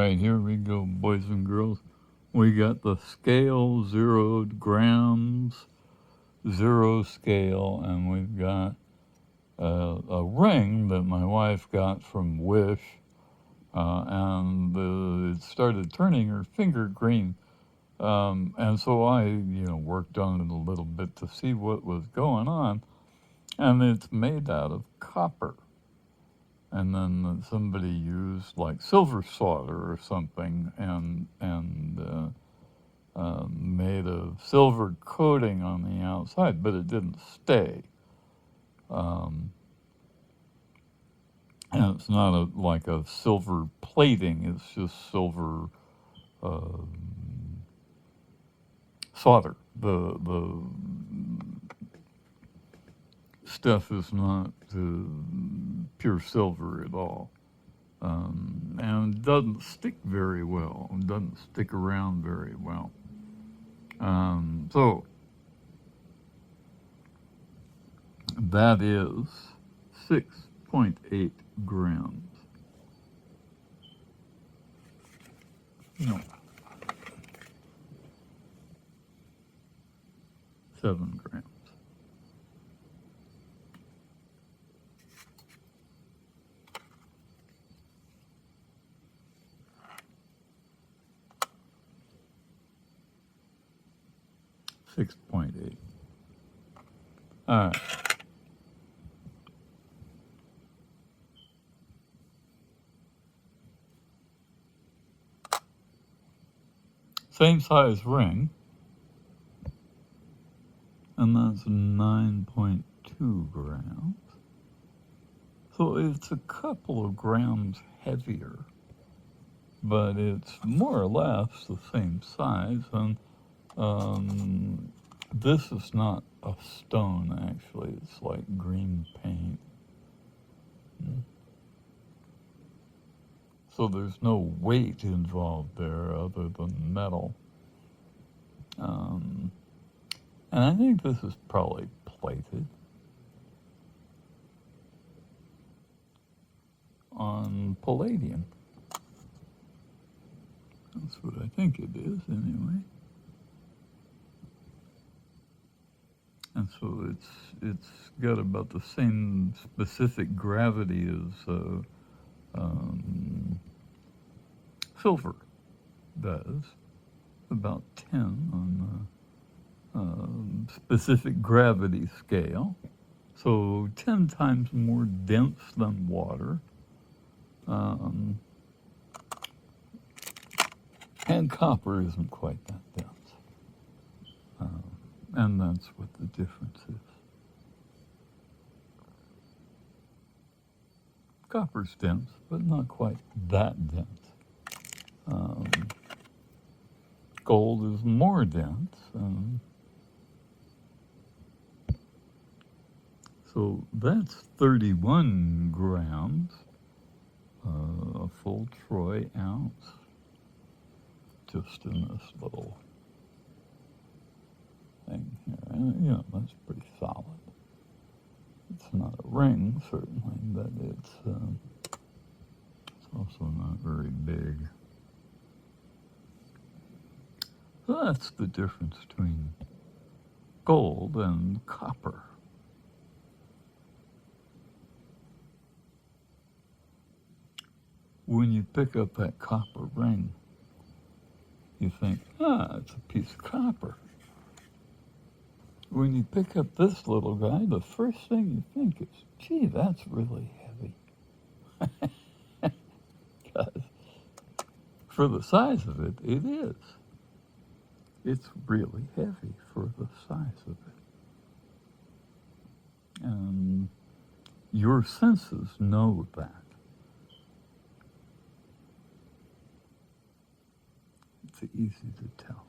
right, here we go, boys and girls. We got the scale, 0 grams, 0 scale, and we've got a ring that my wife got from Wish, and it started turning her finger green. And so I, worked on it a little bit to see what was going on, and it's made out of copper. And then somebody used like silver solder or something, and made a silver coating on the outside, but it didn't stay. Um, and it's not like a silver plating; it's just silver uh, solder. The stuff is not pure silver at all. And it doesn't stick very well. It doesn't stick around very well. So that is 6.8 grams. No, 7 grams. $6.8. All right. Same size ring, and that's 9.2 grams. So it's a couple of grams heavier, but it's more or less the same size. And this is not a stone, actually. It's like green paint. So there's no weight involved there other than metal. And I think this is probably plated on palladium. That's what I think it is, anyway. And so it's got about the same specific gravity as silver does, about 10 on the specific gravity scale. So 10 times more dense than water. And copper isn't quite that dense. And that's what the difference is. Copper's dense, but not quite that dense. Gold is more dense. So that's 31 grams, a full troy ounce, just in this little thing here. And, that's pretty solid. It's not a ring, certainly, but it's also not very big. So that's the difference between gold and copper. When you pick up that copper ring, you think, it's a piece of copper. When you pick up this little guy, the first thing you think is, gee, that's really heavy. Because for the size of it, it is. It's really heavy for the size of it. And your senses know that. It's easy to tell.